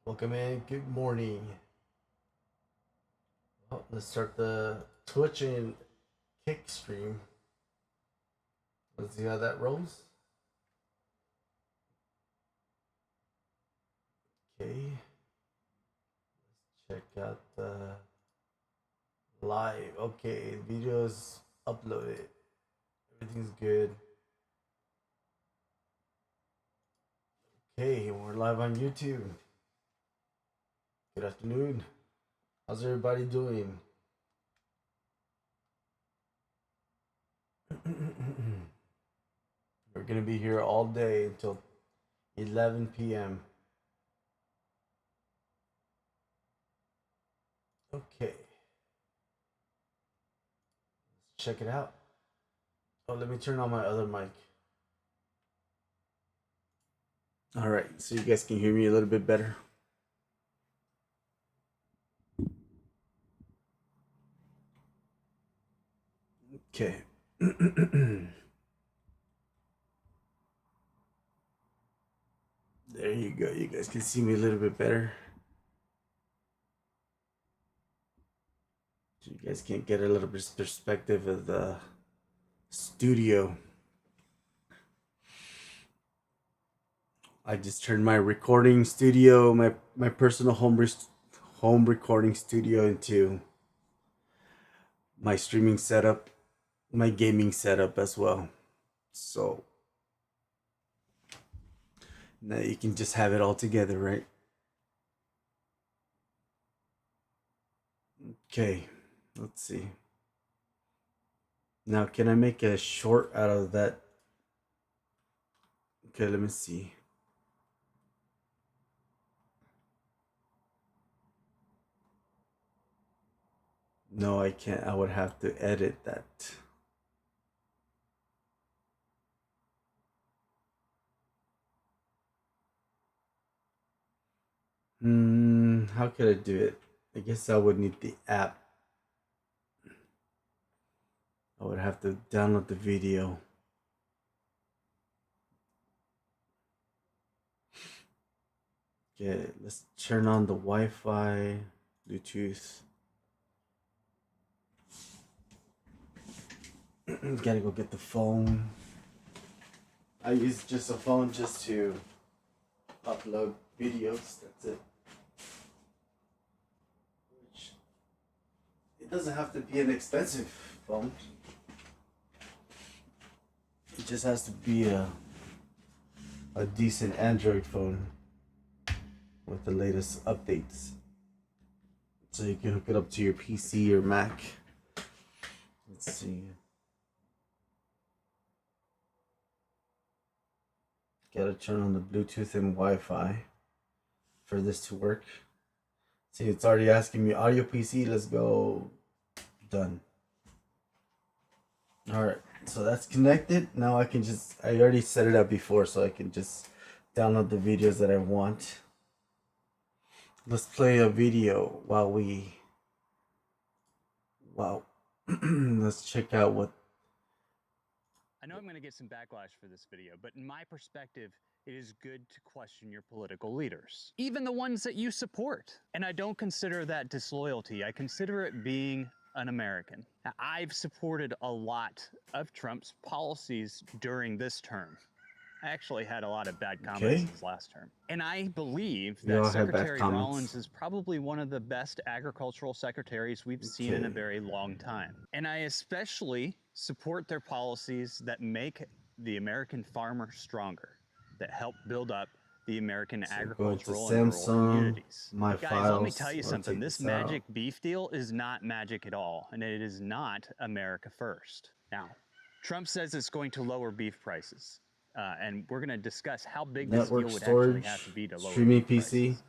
Welcome in. Good morning. Well, let's start the Twitch and Kick stream. Let's see how that rolls. Okay. Let's check out the live. Okay, videos uploaded. Everything's good. Okay, we're live on YouTube. Good afternoon. How's everybody doing? We're gonna be here all day until 11 p.m. Okay. Let's check it out. Oh, let me turn on my other mic. All right, so you guys can hear me a little bit better. Okay. There you go. You guys can see me a little bit better. So you guys can get a little bit perspective of the studio. I just turned my recording studio, my personal home recording studio into my streaming setup, my gaming setup as well. So now you can just have it all together, right? Okay, let's see. Now, can I make a short out of that? Okay, let me see. No, I can't. I would have to edit that. How could I do it? I guess I would need the app. I would have to download the video. Okay, let's turn on the Wi-Fi, Bluetooth. Gotta go get the phone. I use just a phone just to upload videos. That's it. It doesn't have to be an expensive phone. It just has to be a decent Android phone with the latest updates. So you can hook it up to your PC or Mac. Let's see. Gotta turn on the Bluetooth and Wi-Fi for this to work. See, it's already asking me audio PC. Let's go. Done. Alright, so that's connected. Now I already set it up before, so I can just download the videos that I want. Let's play a video let's check out what. I know I'm going to get some backlash for this video, but in my perspective, it is good to question your political leaders, even the ones that you support. And I don't consider that disloyalty. I consider it being an American. Now, I've supported a lot of Trump's policies during this term. I actually had a lot of bad comments Okay. his last term. And I believe We that all have bad Secretary comments. Rollins is probably one of the best agricultural secretaries we've seen in a very long time. And I especially support their policies that make the American farmer stronger, that help build up the American agricultural and rural communities. Guys, let me tell you something. This magic beef deal is not magic at all, and it is not America first. Now, Trump says it's going to lower beef prices. And we're going to discuss how big this deal would actually have to be to lower streaming beef PC. prices.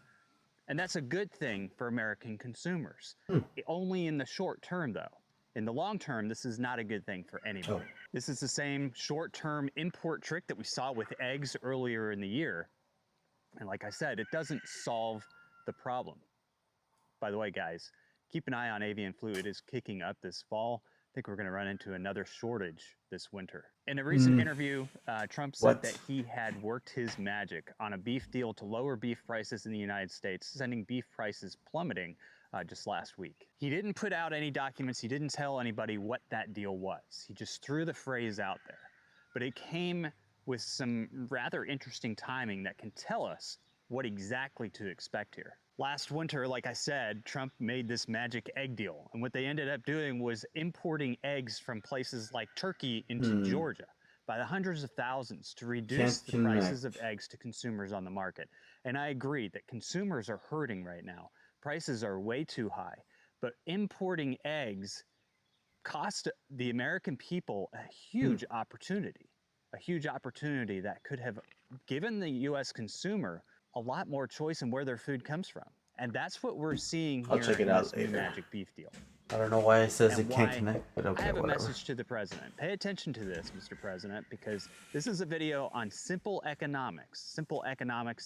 And that's a good thing for American consumers. Only in the short term, though. In the long term, this is not a good thing for anybody. This is the same short-term import trick that we saw with eggs earlier in the year. And like I said, it doesn't solve the problem. By the way, guys, keep an eye on avian flu. It is kicking up this fall. think we're going to run into another shortage this winter. In a recent interview, Trump said that he had worked his magic on a beef deal to lower beef prices in the United States, sending beef prices plummeting just last week. He didn't put out any documents. He didn't tell anybody what that deal was. He just threw the phrase out there. But it came with some rather interesting timing that can tell us what exactly to expect here. Last winter, like I said, Trump made this magic egg deal. And what they ended up doing was importing eggs from places like Turkey into Georgia by the hundreds of thousands to reduce the prices of eggs to consumers on the market. And I agree that consumers are hurting right now. Prices are way too high. But importing eggs cost the American people a huge opportunity that could have given the U.S. consumer a lot more choice in where their food comes from. And that's what we're seeing here in this new magic beef deal. I don't know why it says it can't connect, but okay, I have whatever. a message to the president. Pay attention to this, Mr. President, because this is a video on simple economics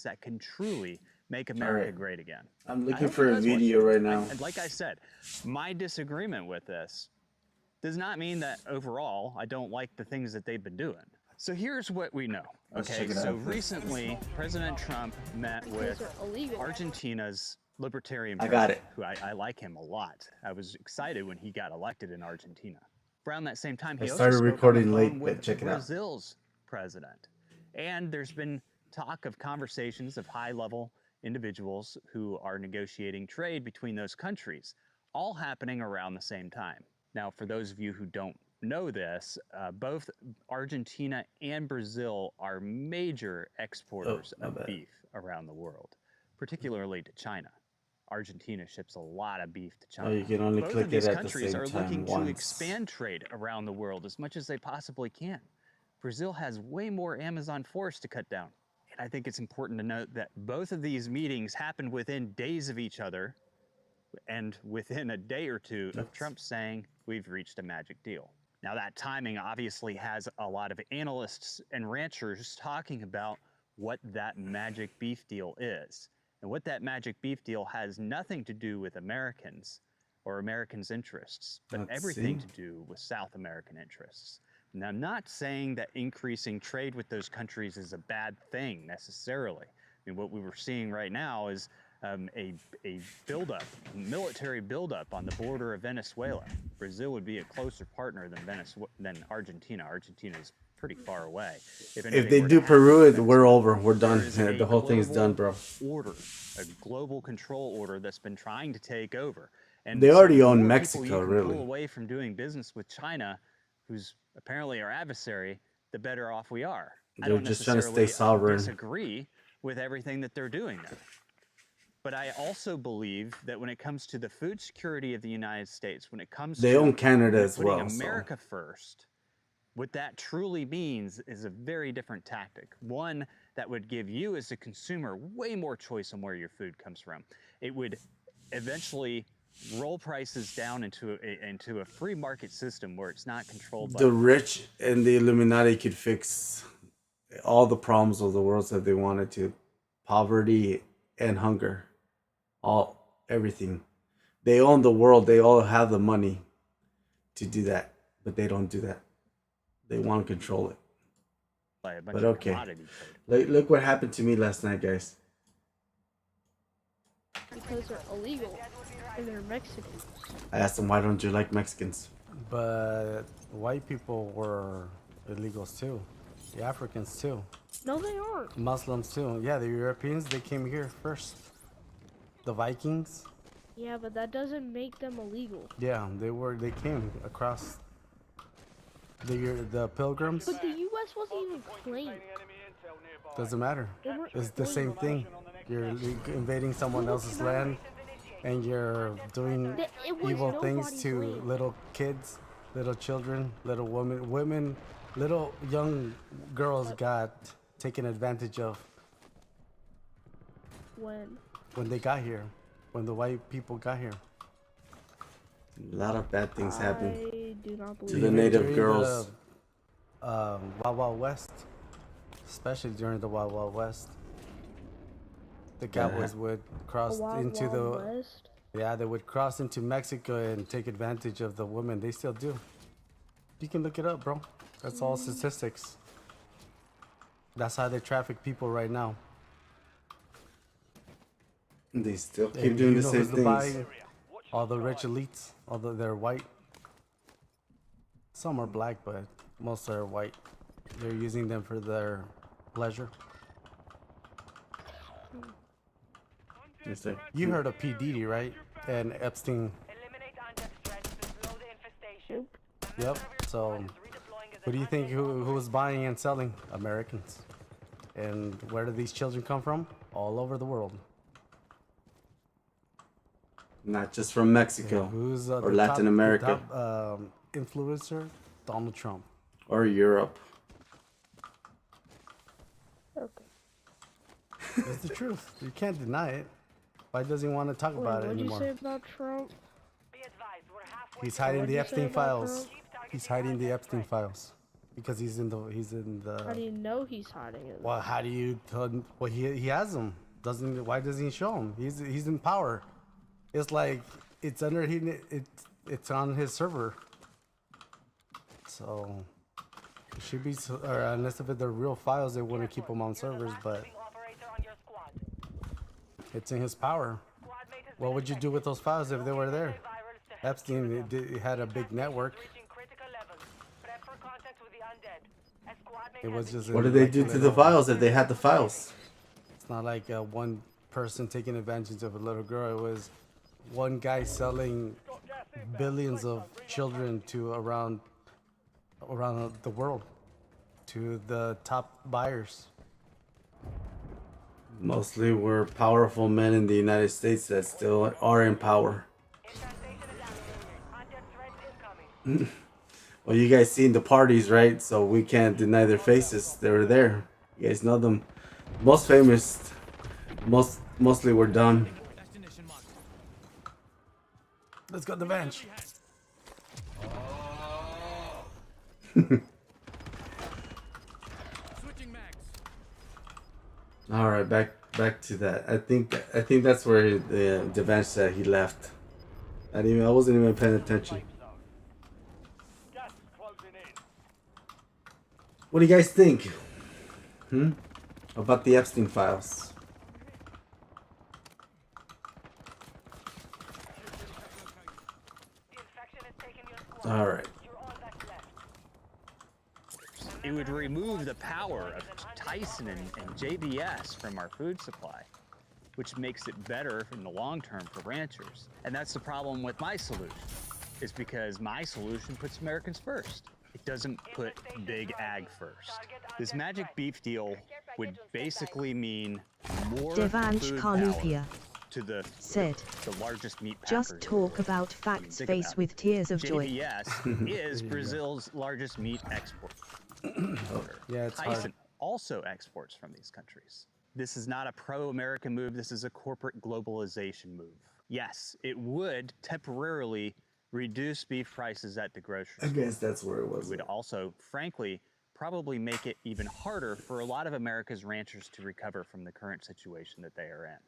that can truly make America great again. I'm looking for a video right now. And like I said, my disagreement with this does not mean that overall I don't like the things that they've been doing. So here's what we know. Okay, so recently President Trump met with Argentina's libertarian president, who I like him a lot. I was excited when he got elected in Argentina. Around that same time, he also started spoke recording on the phone late, with but check it out. Brazil's president. And there's been talk of conversations of high-level individuals who are negotiating trade between those countries, all happening around the same time. Now, for those of you who don't know this, both Argentina and Brazil are major exporters of beef around the world, particularly to China. Argentina ships a lot of beef to China. Oh, you can only Both click of these it at the countries same are time looking once. to expand trade around the world as much as they possibly can. Brazil has way more Amazon forest to cut down. And I think it's important to note that both of these meetings happened within days of each other, and within a day or two of Trump saying, we've reached a magic deal. Now that timing obviously has a lot of analysts and ranchers talking about what that magic beef deal is. And what that magic beef deal has nothing to do with Americans or Americans' interests, but everything to do with South American interests. And I'm not saying that increasing trade with those countries is a bad thing necessarily. I mean, what we were seeing right now is a buildup, military buildup on the border of Venezuela. Brazil would be a closer partner than Argentina. Argentina is pretty far away. If they do Peru, we're over. We're done. The whole thing's done, bro. A global control order that's been trying to take over. And they already the own more Mexico, people you can really. pull away from doing business with China, who's apparently our adversary, the better off we are. They're just trying to stay sovereign. Disagree with everything that they're doing there. But I also believe that when it comes to the food security of the United States, when it comes they to own Canada as well, putting America first, what that truly means is a very different tactic. One that would give you as a consumer way more choice on where your food comes from. It would eventually roll prices down into a free market system where it's not controlled by the rich and the Illuminati could fix all the problems of the world if they wanted to. Poverty and hunger. Everything. They own the world. They all have the money to do that, but they don't do that. They want to control it. But okay. Look what happened to me last night, guys. Because they're illegal and they're Mexicans. I asked them, why don't you like Mexicans? But white people were illegals too. The Africans too. No, they aren't. Muslims too. Yeah, the Europeans, they came here first. The Vikings. Yeah, but that doesn't make them illegal. Yeah, they came across the Pilgrims. But the U.S. wasn't even claimed. Doesn't matter. It's the same thing. You're invading someone else's land, and you're doing evil things to little kids, little children, little women, little young girls got taken advantage of. When they got here, when the white people got here. A lot of bad things happened do not to the native girls. The, Wild Wild West, especially during the Wild Wild West, the cowboys would cross into the West? Yeah, they would cross into Mexico and take advantage of the women. They still do. You can look it up, bro. That's all statistics. That's how they traffic people right now. They still keep And doing you the know same who's the things. buying? All the rich elites, although they're white. Some are black, but most are white. They're using them for their pleasure. Yes, sir. You heard of P. Diddy, right? And Epstein. Yep. So, who do you think who was buying and selling? Americans. And where do these children come from? All over the world. Not just from Mexico Who's or the Latin America the top, influencer? Donald Trump. or Europe. Okay. It's the truth. You can't deny it. Why does he want to talk Wait, about it what did you anymore? say about Trump? He's hiding the What'd you say Epstein about files. Trump? He's hiding the Epstein files because he's in How do the. you know he's hiding it? Well, how do you tell? Well, he has them. Doesn't Why doesn't he show them? He's in power. It's like it's under it's on his server. So it should be, or unless if they're real files, they wouldn't keep them on servers. But it's in his power. What would you do with those files if they were there? Epstein had a big network. It was just. What did they do to the files if they had the files? It's not like one person taking advantage of a little girl. It was one guy selling billions of children to around the world to the top buyers. Mostly were powerful men in the United States that still are in power. Well, you guys seen the parties, right? So we can't deny their faces. They were there. You guys know them. Most famous, mostly were done. Let's go to the bench. All right, back to that. I think that's where the bench said he left. I wasn't even paying attention. What do you guys think? About the Epstein files? All right. It would remove the power of Tyson and JBS from our food supply, which makes it better in the long term for ranchers. And that's the problem with my solution, is because my solution puts Americans first. It doesn't put big ag first. This magic beef deal would basically mean more Devansh food Kalupia power to the largest meat packers. Just talk about facts Think face about it. with tears of joy. JBS is Brazil's largest meat exporter. Yeah, it's hard. Tyson also exports from these countries. This is not a pro-American move. This is a corporate globalization move. Yes, it would temporarily reduce beef prices at the grocery I store. guess that's where it was. It would also, frankly, probably make it even harder for a lot of America's ranchers to recover from the current situation that they are in.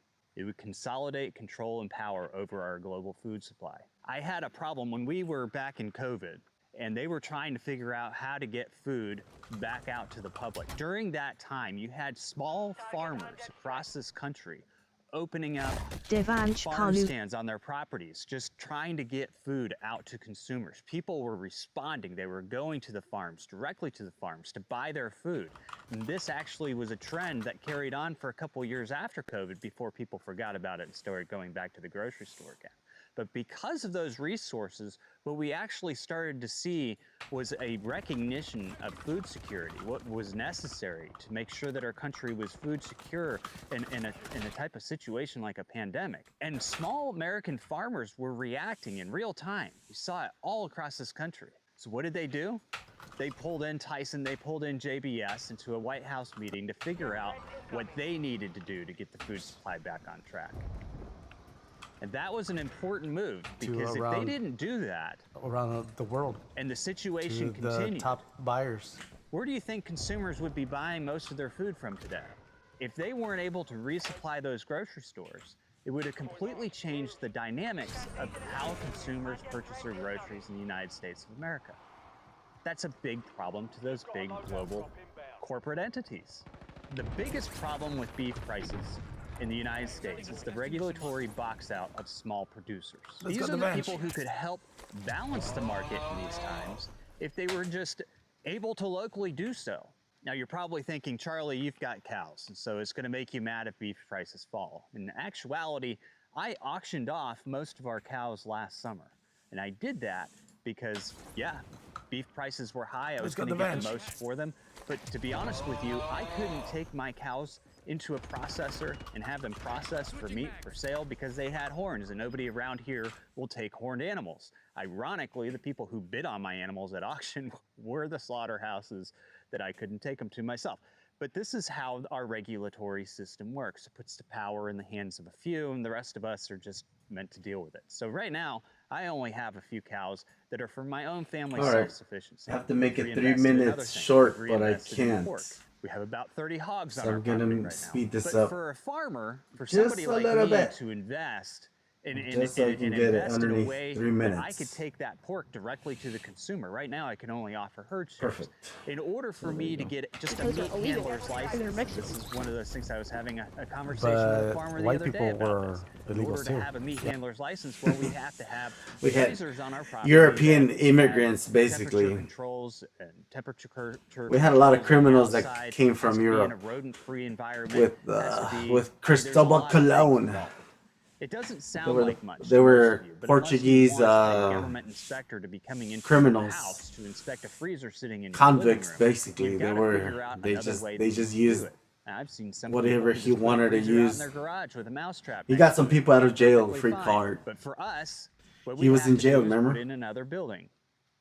It would consolidate control and power over our global food supply. I had a problem when we were back in COVID, and they were trying to figure out how to get food back out to the public. During that time, you had small farmers across this country opening up Devansh farm Kalu. stands on their properties, just trying to get food out to consumers. People were responding. They were going to the farms, directly to the farms, to buy their food. And this actually was a trend that carried on for a couple years after COVID before people forgot about it and started going back to the grocery store again. But because of those resources, what we actually started to see was a recognition of food security, what was necessary to make sure that our country was food secure in a type of situation like a pandemic. And small American farmers were reacting in real time. You saw it all across this country. So what did they do? They pulled in Tyson, they pulled in JBS into a White House meeting to figure out what they needed to do to get the food supply back on track. And that was an important move, because if they didn't do that Around the world. and the situation To the continued, top buyers. where do you think consumers would be buying most of their food from today? If they weren't able to resupply those grocery stores, it would have completely changed the dynamics of how consumers purchase their groceries in the United States of America. That's a big problem to those big global corporate entities. The biggest problem with beef prices in the United States is the regulatory box out of small producers. These are the people who could help balance the market in these times if they were just able to locally do so. Now you're probably thinking, Charlie, you've got cows, and so it's going to make you mad if beef prices fall. In actuality, I auctioned off most of our cows last summer, and I did that because, yeah, beef prices were high. I was going to get the most for them, but to be honest with you, I couldn't take my cows into a processor and have them processed for meat for sale because they had horns, and nobody around here will take horned animals. Ironically, the people who bid on my animals at auction were the slaughterhouses that I couldn't take them to myself. But this is how our regulatory system works. It puts the power in the hands of a few, and the rest of us are just meant to deal with it. So right now, I only have a few cows that are for my own family self-sufficiency. I have to make it 3 minutes short, but I can't. We have about 30 hogs on So our I'm property gonna right now. speed this But up for a farmer, for just somebody a like little me bit, to invest just so I can get it invest in a underneath way 3 that I minutes. could take that pork directly to the consumer. Right now, I can only offer herd shares. Perfect. In order for me to get just a Because meat they're illegal. handler's And they're license, Mexican. this is one of those things I was having a conversation with a But farmer the white other people day about were this. In illegals order to too. have a meat handler's license, well, we have to have We had lasers on our property European that immigrants, have basically. temperature controls and temperature We had a lot of controls criminals that outside. came Has from to be in Europe a rodent-free environment. Has to be- with there's a Cristobal lot of things Colon. involved. It doesn't sound They were- like much. they to were most of you, but unless you Portuguese, want a government inspector to be coming into criminals. your house to inspect a freezer sitting in your Convicts, living room, basically. you've They gotta were- figure out they another just- way they to just do used it. And I've seen some whatever people he just put a wanted to freezer out in use. their garage with a mousetrap. He next got to some it. people out of jail, Perfectly free fine. card. But for us, what He we was have in to jail, do is remember? put in another building.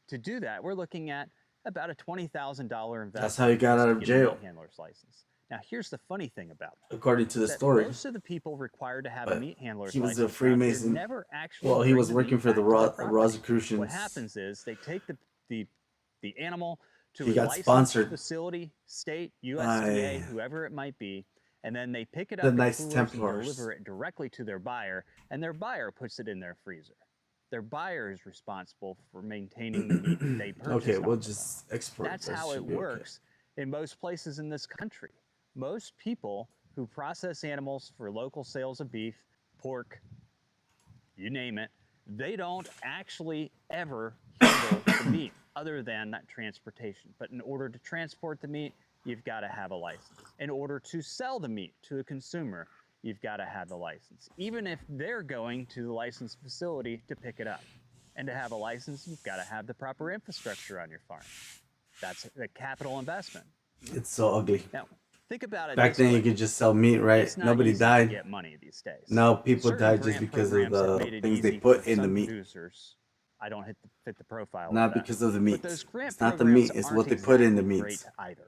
To do that, we're looking at about a $20,000 investment. That's how he got just out to of get a jail. meat handler's license. Now, here's the funny thing about it. According to the That story. most of the people required to have a But meat handler's he was a license around here Freemason. never actually Well, he bring was the working meat for the back to the property. Rosicrucians. What happens is they take the animal to He a got licensed sponsored facility, state, USDA, by whoever it might be, and then they pick it the up in Knights coolers and Templars. deliver it directly to their buyer, and their buyer puts it in their freezer. Their buyer is responsible for maintaining the meat that they purchased. Okay, we'll off of just them. export. That's That how should it be okay. works in most places in this country. Most people who process animals for local sales of beef, pork, you name it, they don't actually ever handle the meat other than that transportation. But in order to transport the meat, you've got to have a license. In order to sell the meat to a consumer, you've got to have the license, even if they're going to the licensed facility to pick it up. And to have a license, you've got to have the proper infrastructure on your farm. That's a capital investment. It's so ugly. Now, think about it. Back this then, way. you could just sell meat, right? It's not Nobody easy to died. get money these days. No, people Certain died just grant because of programs have the made it things they easy put for in the some meat. producers. I don't fit the profile. Not of that. because of the But meat. those grant It's not the programs meat. It's aren't what they put in the exactly meats. great either.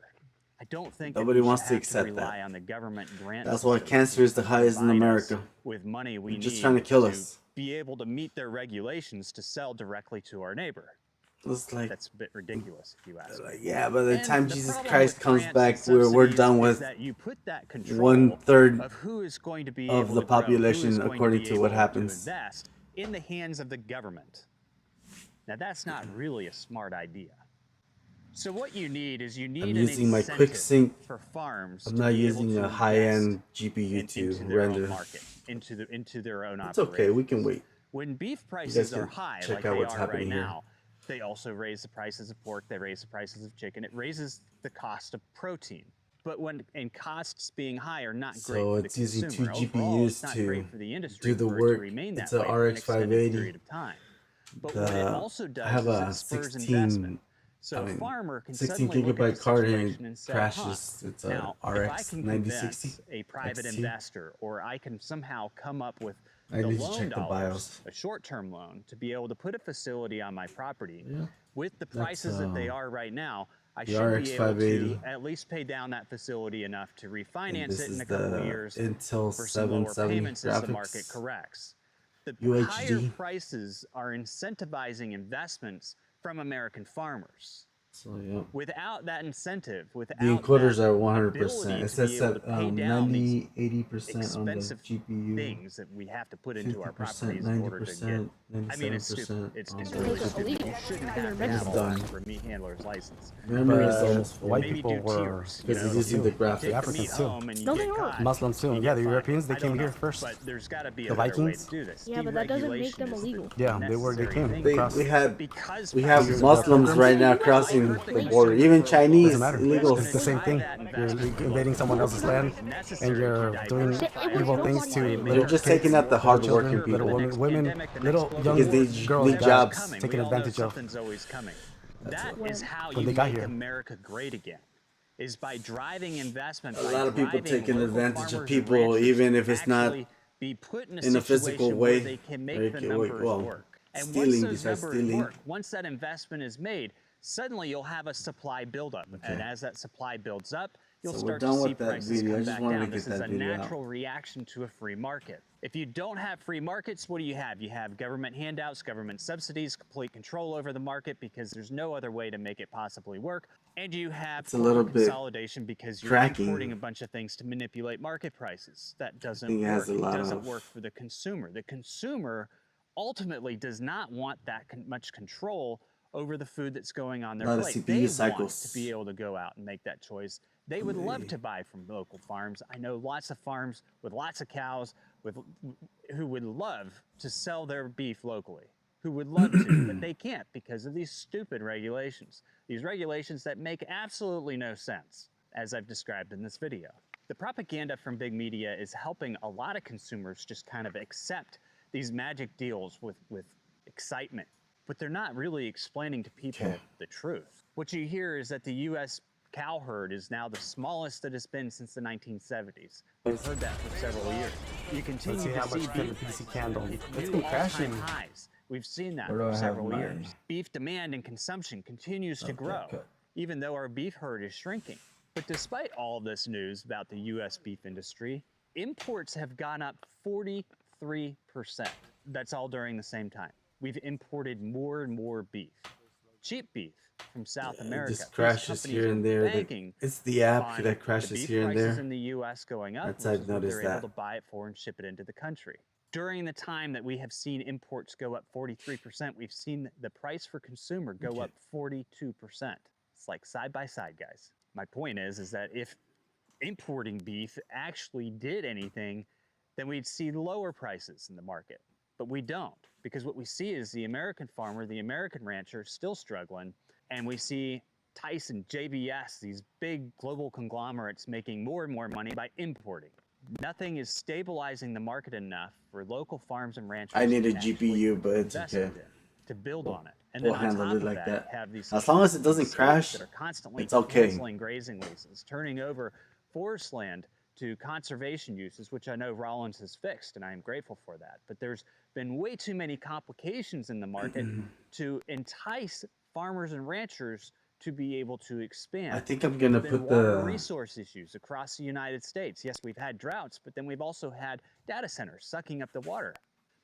I don't think Nobody that we wants should to have accept rely that. on the government grant. That's why system cancer is the highest in provide us America. with money we They're just need trying to kill to us. be able to meet their regulations to sell directly to our neighbor. It's like, That's a bit ridiculous, if you ask me. yeah, by the And time the Jesus problem Christ with comes grants back, and we're done subsidies is with that you put that control 1/3 of who is going to be of able the to grow, who population is going according be to what able happens. to invest in the hands of the government. Now that's not really a smart idea. So what you need is you need I'm an using my incentive QuickSync. for farms. I'm to not be able using to a invest high-end GPU into to their own render. market, into their own It's okay. We can wait. when beef prices can are high, check like out they what's are happening right here. now, they also raise the prices of pork, they raise the prices of chicken, it raises the cost of protein. But and costs being high are not great So for the it's using consumer. 2 Overall, it's GPUs not to great for the industry do the for it work. to remain that It's a way for an extended RX580. period of time. But what it also I does have is a it spurs 16 investment. So a farmer can 16 suddenly look at gigabyte the card and situation it and say, crashes. It's a now, if I RX can 9060 convince a private XT. investor, or I can somehow come up with I the need to loan check the dollars, BIOS. a short-term loan, to be able to put a facility on my property Yeah. with the That's, prices that they are right now, I the should be RX able 580. to at least pay down that facility enough to And refinance this it in is a couple the of years Intel for some lower 770 payments as the graphics. market corrects. The UHD. higher prices are incentivizing investments from American farmers. So yeah. Without that incentive, without The encoders that are 100%. ability It to be says able that to pay down these 90-80% on the expensive GPU, things that we have to put into our 50%, properties in order to get. 90%, I mean, it's stupid. 97% It's on the really It's stupid. illegal. You shouldn't Because have they're to have a Mexican. license for a meat handler's license. Memory is But almost full. white Maybe people do were tiers, you Because know, it's using the you graphics. take the Africans meat too. home and you No, get they aren't. caught, Muslims too. you Yeah, get the fined. Europeans, they I came don't here know, first. But there's got to be The a better way Vikings? to do this. Yeah, but that doesn't make Deregulation them is the illegal. Yeah, they necessary came thing. across. We have Because we have prices Muslims are right now up. crossing Hurt the border. consumer Even for a Chinese Doesn't matter. illegals. It's the same thing. You're invading someone else's land, and you're doing evil things to They're just taking out the little children, hardworking little people. women, little young Because they girls need got jobs. taken advantage of. Something's always coming. That When- is how when you they got make here. America great again. Is by driving investment. A by lot of people driving taking local advantage of farmers and people, ranchers even if it's not actually be put in in a physical situation where way. they can make Or the it can- numbers well, work. And stealing once those besides numbers stealing. work, once that investment is made, suddenly you'll have a supply buildup. And as that supply builds up, you'll So we're start to done see with that prices video. I come just back wanted to down. get This is that a video out. natural reaction to a free market. If you don't have free markets, what do you have? You have government handouts, government subsidies, complete control over the market because there's no other way to make it possibly work. And you have It's a little corporate bit consolidation because you're cracking. importing a bunch of things to manipulate market prices. That doesn't think it work. has a It lot doesn't of- work for the consumer. The consumer ultimately does not want that much control over the food that's going on their A lot of plate. CPU They want cycles. to be able to go out and make that choice. They would love to buy from local farms. I know lots of farms with lots of cows who would love to sell their beef locally, who would love to, but they can't because of these stupid regulations. These regulations that make absolutely no sense, as I've described in this video. The propaganda from big media is helping a lot of consumers just kind of accept these magic deals with excitement, but they're not really explaining to people the truth. What you hear is that the U.S. cow herd is now the smallest that it's been since the 1970s. We've heard that for several years. You Let's continue see to how much see can the beef PC candle. hit It's new been crashing. all-time highs. We've seen that Where do I for have several my- years. Beef demand and consumption continues to grow, even though our beef herd is shrinking. But despite all this news about the U.S. beef industry, imports have gone up 43%. That's all during the same time. We've imported more and more beef, cheap beef from South America. It just These crashes companies here are and there. banking It's the app on that crashes the beef here and prices there. in the U.S. going up, That's- which I've is what noticed they're able that. to buy it for and ship it into the country. During the time that we have seen imports go up 43%, we've seen the price for consumer go up 42%. It's like side by side, guys. My point is that if importing beef actually did anything, then we'd see lower prices in the market. But we don't, because what we see is the American farmer, the American rancher still struggling, and we see Tyson, JBS, these big global conglomerates making more and more money by importing. Nothing is stabilizing the market enough for local farms and ranchers I need to a actually GPU, but it's invest okay. in it, to build on it. And We'll then on handle top it of like that. have these As long as it doesn't states crash, that are constantly it's okay. canceling grazing leases, turning over forest land to conservation uses, which I know Rollins has fixed, and I am grateful for that. But there's been way too many complications in the market to entice farmers and ranchers to be able to expand. I think I'm gonna There've been put water the resource issues across the United States. Yes, we've had droughts, but then we've also had data centers sucking up the water.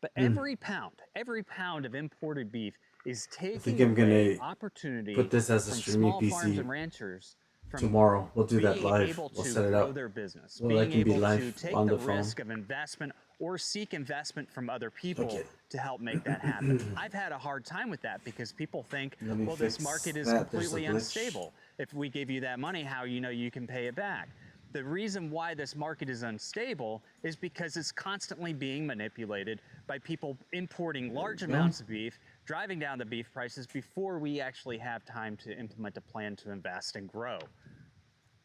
But every pound of imported beef is taking I'm away gonna opportunity put this as a from streaming small farms PC and ranchers from tomorrow. We'll do that being live. able We'll to set it grow up. their business, Well, that being can be able to live take on the the phone. risk of investment or seek investment from other people Okay. to help make that happen. I've had a hard time with that because people think, Let me well, this fix market is that. There's a completely glitch. unstable. If we give you that money, how you know you can pay it back? The reason why this market is unstable is because it's constantly being manipulated by people importing large amounts of beef, driving down the beef prices before we actually have time to implement a plan to invest and grow.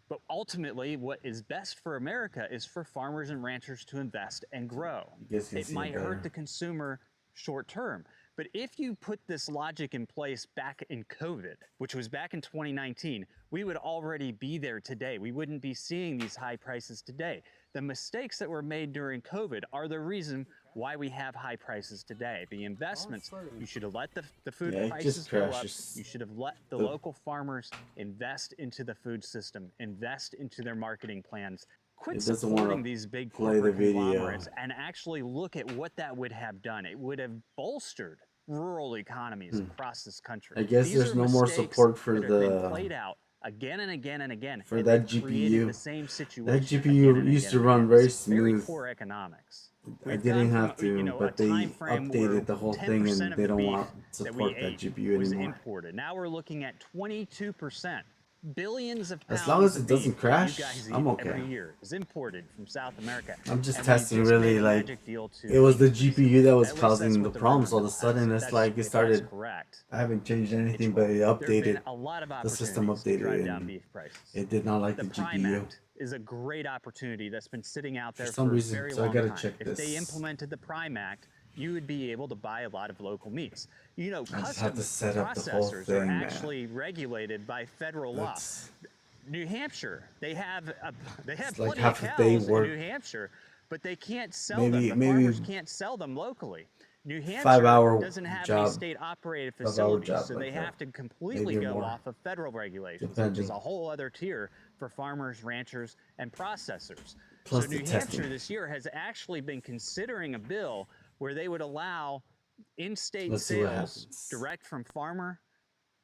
But ultimately, what is best for America is for farmers and ranchers to invest and grow. guys can It see might it hurt better. the consumer short term. But if you put this logic in place back in COVID, which was back in 2019, we would already be there today. We wouldn't be seeing these high prices today. The mistakes that were made during COVID are the reason why we have high prices today. The investments, you should have let the food Yeah, it prices just go up. crashes. You should have let the local farmers invest into the food system, invest into their marketing plans. Quit It doesn't supporting wanna these big play the corporate video. conglomerates and actually look at what that would have done. It would have bolstered rural economies across this country. I guess These there's are no more mistakes support for that have been the played out again and again and again. for and that they've created GPU. the same situation That again GPU and used again to and run again. very It's very smooth. poor economics. I We've didn't gone have from, to, a but they time frame where updated the whole thing 10% and of they the don't beef want that we support that ate GPU was anymore. imported. Now we're looking at 22%. Billions of pounds As long as of it doesn't beef crash, that you guys I'm eat okay. every year is imported from South America. I'm just And we testing just really made a like magic deal to it was the increase it. GPU that was At least that's causing the what the problems all of a rumor mill sudden. has. It's like it If that's started. correct. I haven't changed anything, It's but it wrong. There have been updated. a lot of The system opportunities to drive updated down and beef prices. it did not like The the Prime GPU. Act is a great opportunity that's been sitting out there For some for a reason, very so I long gotta time. check If they this. implemented the Prime Act, you would be able to buy a lot of local meats. You know, I just have to custom set up the whole processors thing, are man. actually regulated by federal law. That's New Hampshire, they have it's like plenty half of a day cows in work. New Hampshire, but they can't sell Maybe them. The farmers maybe can't sell them locally. New 5 Hampshire hour doesn't have job. any state-operated 5 hour facilities, job so like they that. have to completely Maybe go more. off of federal regulations, which Depending. is a whole other tier for farmers, ranchers, and processors. Plus so the New testing. Hampshire this year has actually been considering a bill where they would allow in-state Let's see what sales happens. direct from farmer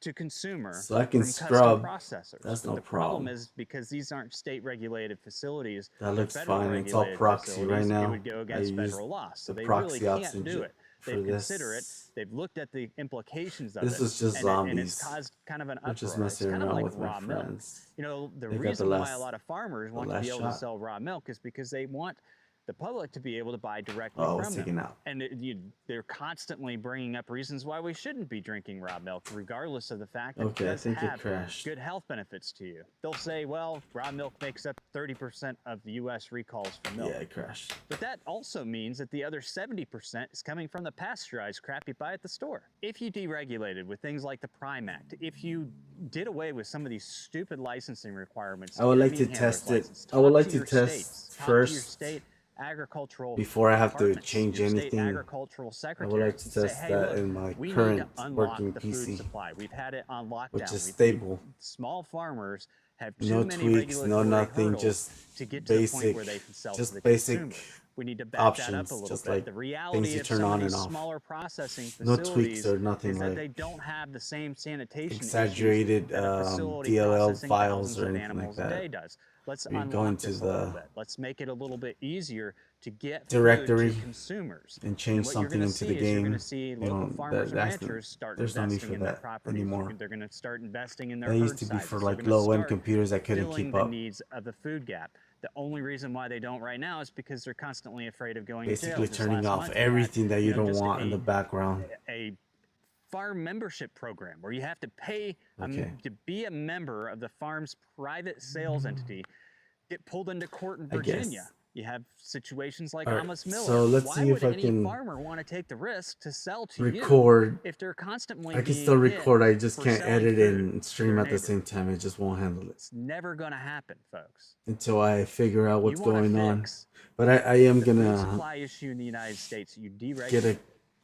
to consumer So I can from custom scrub. processors. That's But no the problem problem. is because these aren't state-regulated facilities. That or looks federal fine. It's all regulated proxy right facilities, now. It would go I against use federal law, so the they really proxy can't oxygen do it. for They've this. considered it. They've looked at the implications of This it. is just And it's zombies. caused kind of an I'm just uproar. It's messing kind of around like with my raw milk. friends. You know, the They got the reason why a last- lot of farmers the want to be last able shot. to sell raw milk is because they want the public to be able to buy directly Oh, it's from taken them. out. And they're constantly bringing up reasons why we shouldn't be drinking raw milk, regardless of the fact that Okay, I it does think it have crashed. good health benefits to you. They'll say, well, raw milk makes up 30% of the U.S. recalls for milk. Yeah, it crashed. But that also means that the other 70% is coming from the pasteurized crap you buy at the store. If you deregulated with things like the Prime Act, if you did away with some of these stupid licensing requirements, I would get a like to meat handler's test it. license, I would talk like to to your test states, talk first to your state agricultural before I have to departments, change your state anything. agricultural I would secretaries, like to and say, test hey, that look, in my we need current to unlock working the food PC, supply. We've had it on lockdown. which is We've- stable. Small farmers have too No many tweaks, no regulatory nothing, hurdles just to get to the point basic, where they can sell just to the basic consumer. We need to back options, that up a little just bit. like the things reality you of turn some on of these and off. smaller processing No facilities tweaks or nothing is that like they don't have the same sanitation exaggerated issues that a facility DLL processing files thousands or of anything like animals a that. day does. Let's You go unlock into this a little the bit. Let's make it a little bit easier to get directory food to consumers. and change what you're something gonna into see the is you're game. going to see You local know, farmers and that's the- ranchers start there's no need investing for in their that properties. anymore. They're going to start investing in their That herd used to be sizes. for They're like gonna low-end start computers that couldn't filling keep the up. needs of the food gap. The only reason why they don't right now is because they're constantly afraid of going to jail. Basically Just turning last off month we had, everything that you don't just want in the background. a farm membership program where you have to pay Okay. to be a member of the farm's private sales entity, get pulled into court in I guess. Virginia. You have situations like All right, Amos Miller. so let's Why see would if I any can farmer want to take the risk to sell to record. you if they're constantly I can being still hit record. I just for can't selling edit food and to stream their at the neighbor? same time. It just won't handle it It's never going to happen, folks. until I figure out what's You wanna going on. fix But I am the food gonna supply issue in the United States. You deregulate. get a.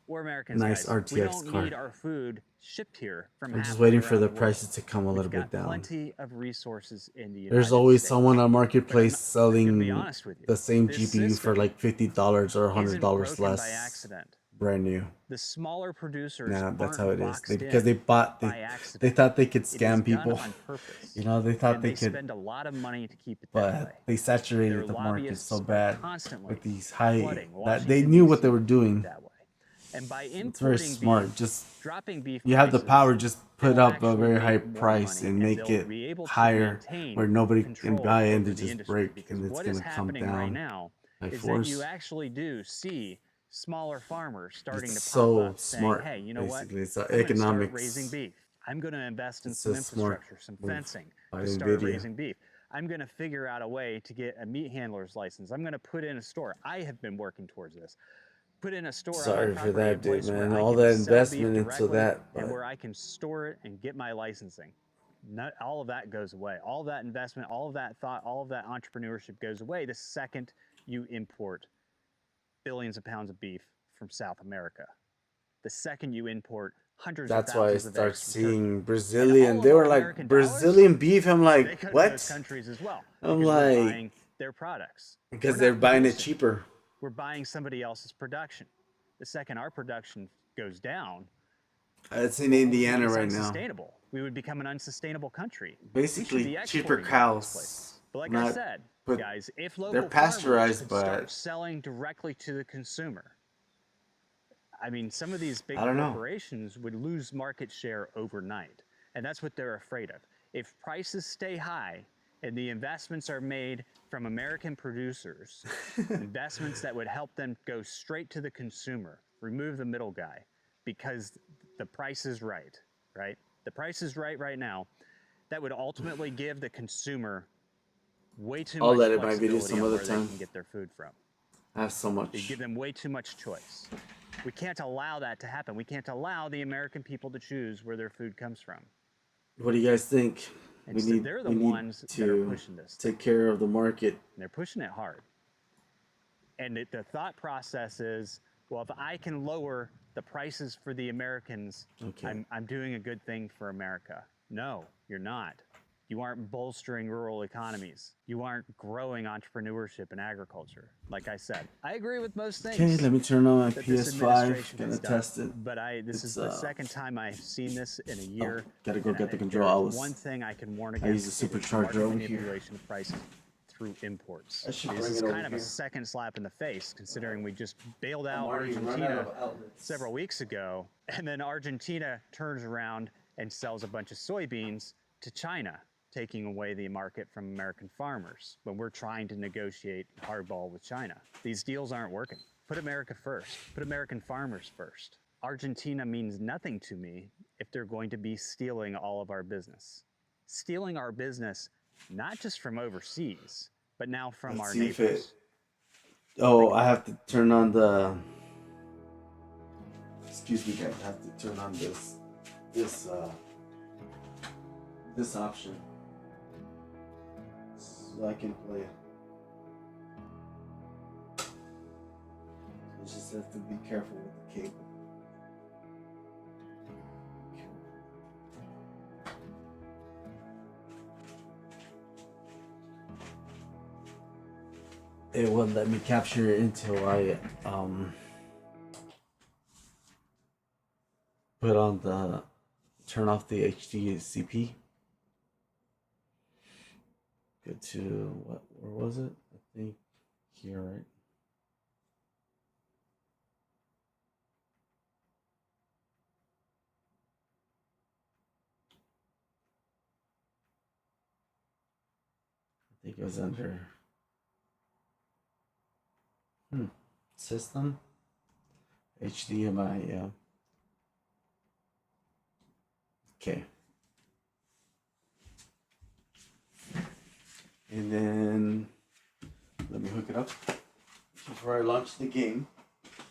We're Americans, nice guys. We RTX don't card. need our food shipped here from I'm just halfway waiting for around the world. prices to come a little We've bit got down. plenty of resources in the United There's always States. someone on Marketplace I'm gonna selling be honest with you. the same This GPU for system like $50 or isn't $100 broken less, by accident. brand new. The smaller producers Nah, that's aren't how it is. boxed Because in they bought, by they accident. thought they could It is scam done people. on purpose. You know, they thought And they they could, spend a lot of money to keep it that way. but they saturated Their the market lobbyists so are bad constantly with these high flooding that they Washington, knew what DC they were doing. that way. And by It's very importing smart. beef, Just dropping beef you have the prices, power, just put they'll up a very actually high make more price money, and make they'll it be able to higher maintain where nobody can control buy it and over to the just industry, break, because and it's what gonna is come happening right down now by is force. that you actually do see smaller farmers starting It's to so pop up smart, saying, hey, you know basically. what? It's I'm gonna start economics. raising beef. I'm going to invest in It's some a smart infrastructure, some move fencing by to start NVIDIA. raising beef. I'm going to figure out a way to get a meat handler's license. I'm going to put in a store. I have been working towards this. Put in a store on Sorry my for property, that, a place dude, where man. I All can that sell beef investment into directly that, and but where I can store it and get my licensing. Not all of that goes away. All of that investment, all of that thought, all of that entrepreneurship goes away the second you import billions of pounds of beef from South America. The second you import hundreds that's of why I thousands of start eggs from Turkey. seeing Brazilian. all They of were our like American dollars, Brazilian beef. I'm They like, go to those what? countries as well. I'm because we're like, buying their products. because We're they're not buying it producing. cheaper. We're buying somebody else's production. The second our production goes down, It's in Indiana it's right now. unsustainable. We would become an unsustainable country. We should Basically, be cheaper exporting to these cows. places. But like I Not- said, but guys, if local they're pasteurized, farmers could start but selling directly to the consumer, I mean, some of these big I don't know. corporations would lose market share overnight. And that's what they're afraid of. If prices stay high and the investments are made from American producers, investments that would help them go straight to the consumer, remove the middle guy, because the price is right? The price is right now. That would ultimately give the consumer way too I'll much let it my flexibility video some on other where they time. can get their food from. I have so much. You give them way too much choice. We can't allow that to happen. We can't allow the American people to choose where their food comes from. What do you guys think? And so they're the ones that are pushing this. Take care of the market. And they're pushing it hard. And the thought process is, well, if I can lower the prices for the Americans, Okay. I'm doing a good thing for America. No, you're not. You aren't bolstering rural economies. You aren't growing entrepreneurship and agriculture. Like I said, I agree with most things. Okay, let me turn on my that this PS5. administration Gonna has done. test it. But this is the second time I've seen this in a year. Gotta go and get the if control. there's one thing I can warn I against. use the it is supercharger market over here. manipulation of prices through imports. I should This bring is it over kind of a here. second slap in the face, considering we just bailed out already running Argentina out of outlets. several weeks ago, and then Argentina turns around and sells a bunch of soybeans to China, taking away the market from American farmers when we're trying to negotiate hardball with China. These deals aren't working. Put America first. Put American farmers first. Argentina means nothing to me if they're going to be stealing all of our business. Stealing our business, not just from overseas, but now from Let's our see if neighbors. Oh, I have to turn on the. Excuse me, guys. I have to turn on this option so I can play it. I just have to be careful with the cable. It wouldn't let me capture it until I put on the turn off the HDCP. Go to where was it? I think here, right? I think it was under system HDMI, yeah. Okay. And then let me hook it up before I launch the game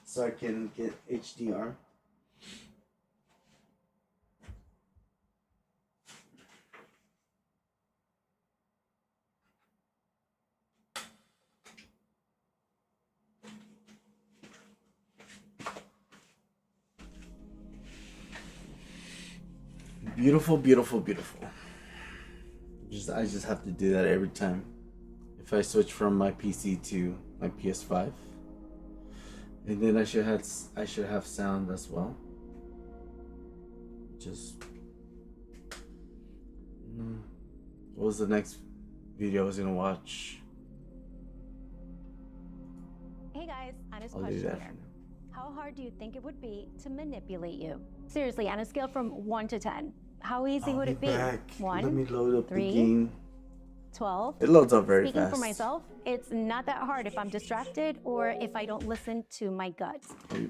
so I can get HDR. Beautiful, beautiful, beautiful. I just have to do that every time. If I switch from my PC to my PS5, and then I should have sound as well. What was the next video I was gonna watch? Hey guys, Anna's I'll do question that here. for now. How hard do you think it would be to manipulate you? Seriously, on a scale from 1 to 10, how easy would it be? Back. 1, Let me load up 3, the game. 12. It loads up very Speaking fast. for myself, it's not that hard if I'm distracted or if I don't listen to my gut.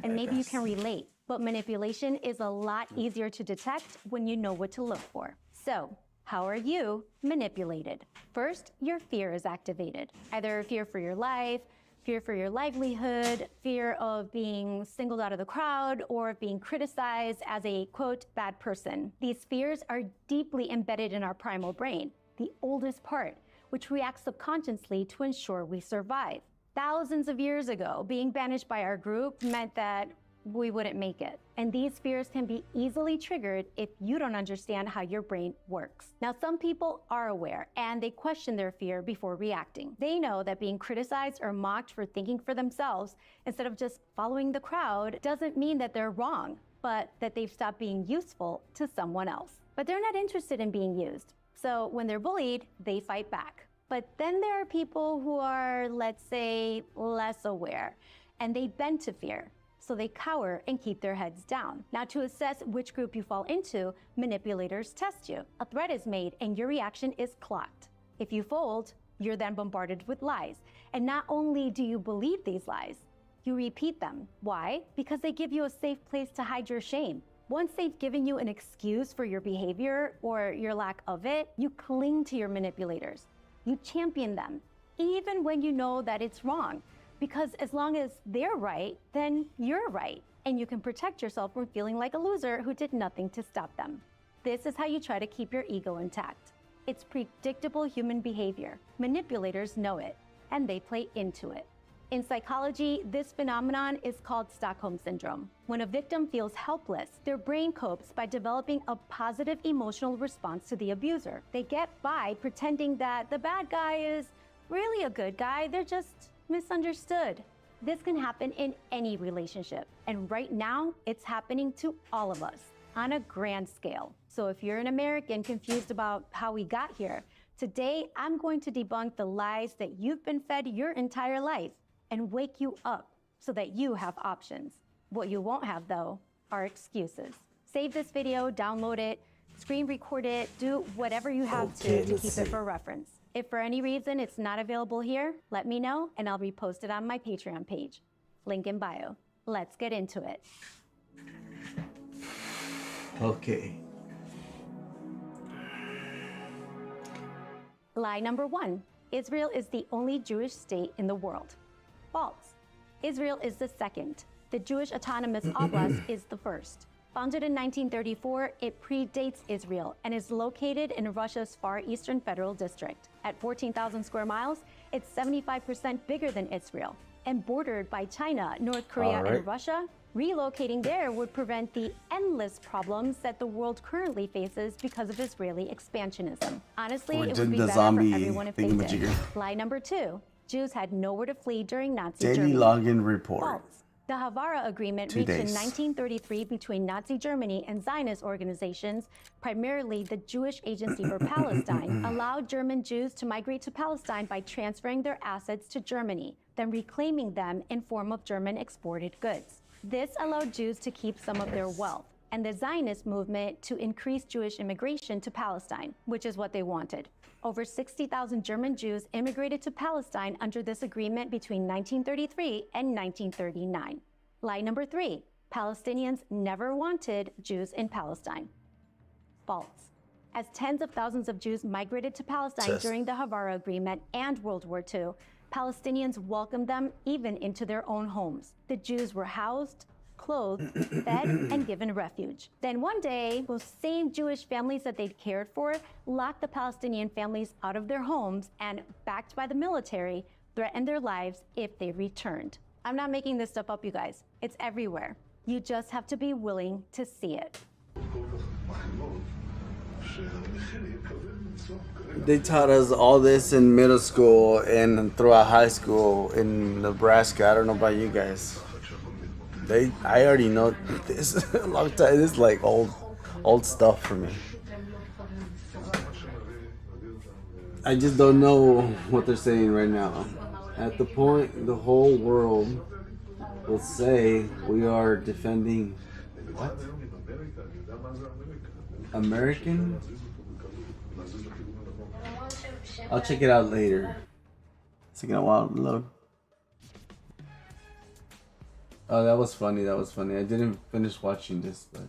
And maybe you can relate, but manipulation is a lot easier to detect when you know what to look for. So, how are you manipulated? First, your fear is activated. Either fear for your life, fear for your livelihood, fear of being singled out of the crowd, or of being criticized as a, quote, bad person. These fears are deeply embedded in our primal brain, the oldest part, which reacts subconsciously to ensure we survive. Thousands of years ago, being banished by our group meant that we wouldn't make it. And these fears can be easily triggered if you don't understand how your brain works. Now, some people are aware and they question their fear before reacting. They know that being criticized or mocked for thinking for themselves instead of just following the crowd doesn't mean that they're wrong. but that they've stopped being useful to someone else. But they're not interested in being used. So when they're bullied, they fight back. But then there are people who are, let's say, less aware, and they bend to fear. So they cower and keep their heads down. Now, to assess which group you fall into, manipulators test you. A threat is made and your reaction is clocked. If you fold, you're then bombarded with lies. And not only do you believe these lies, you repeat them. Why? Because they give you a safe place to hide your shame. Once they've given you an excuse for your behavior or your lack of it, you cling to your manipulators. You champion them, even when you know that it's wrong. Because as long as they're right, then you're right. And you can protect yourself from feeling like a loser who did nothing to stop them. This is how you try to keep your ego intact. It's predictable human behavior. Manipulators know it, and they play into it. In psychology, this phenomenon is called Stockholm Syndrome. When a victim feels helpless, their brain copes by developing a positive emotional response to the abuser. They get by pretending that the bad guy is really a good guy, they're just misunderstood. This can happen in any relationship, and right now, it's happening to all of us on a grand scale. So if you're an American confused about how we got here, today I'm going to debunk the lies that you've been fed your entire life and wake you up so that you have options. What you won't have, though, are excuses. Save this video, download it, screen record it, do whatever you have to keep it for reference. If for any reason it's not available here, let me know and I'll repost it on my Patreon page. Link in bio. Let's get into it. Okay. Lie number 1. Israel is the only Jewish state in the world. False. Israel is the second. The Jewish Autonomous Oblast is the first. Founded in 1934, it predates Israel and is located in Russia's Far Eastern Federal District. At 14,000 square miles, it's 75% bigger than Israel. And bordered by China, North Korea, and Russia, relocating there would prevent the endless problems that the world currently faces because of Israeli expansionism. Honestly, it would be better for everyone if they did. Lie number 2. Jews had nowhere to flee during Nazi Germany. Daily login report. False. The Havara Agreement reached in 1933 between Nazi Germany and Zionist organizations, primarily the Jewish Agency for Palestine, allowed German Jews to migrate to Palestine by transferring their assets to Germany, then reclaiming them in form of German exported goods. This allowed Jews to keep some of their wealth, and the Zionist movement to increase Jewish immigration to Palestine, which is what they wanted. Over 60,000 German Jews immigrated to Palestine under this agreement between 1933 and 1939. Lie number 3. Palestinians never wanted Jews in Palestine. False. As tens of thousands of Jews migrated to Palestine during the Havara Agreement and World War II, Palestinians welcomed them even into their own homes. The Jews were housed, clothed, fed, and given refuge. Then one day, those same Jewish families that they'd cared for locked the Palestinian families out of their homes and, backed by the military, threatened their lives if they returned. I'm not making this stuff up, you guys. It's everywhere. You just have to be willing to see it. They taught us all this in middle school and throughout high school in Nebraska. I don't know about you guys. I already know this a long time. This is like old stuff for me. I just don't know what they're saying right now. At the point the whole world will say we are defending what? American? I'll check it out later. It's taking a while to load. Oh, that was funny. That was funny. I didn't finish watching this, but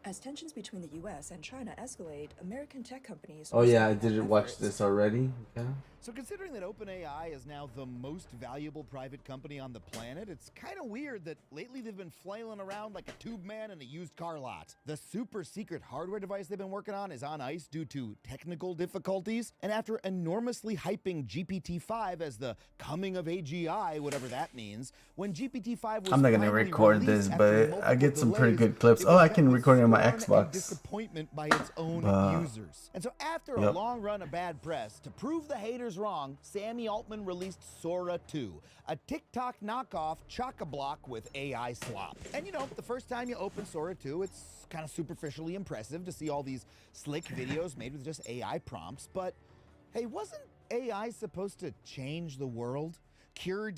as tensions between the U.S. and China escalate, American tech companies. oh yeah, I didn't watch this already. Yeah. So considering that OpenAI is now the most valuable private company on the planet, it's kind of weird that lately they've been flailing around like a tube man in a used car lot. The super secret hardware device they've been working on is on ice due to technical difficulties, and after enormously hyping GPT-5 as the coming of AGI, whatever that means, when GPT-5 was I'm not gonna record this, but I get some pretty good clips. Oh, I can record it on my scorn and Xbox. disappointment by its own users. And so after a long run of bad press, to prove the haters wrong, Sammy Altman released Sora 2, a TikTok knockoff chock-a-block with AI slop. And you know, the first time you open Sora 2, it's kind of superficially impressive to see all these slick videos made with just AI prompts, but hey, wasn't AI supposed to change the world? Cure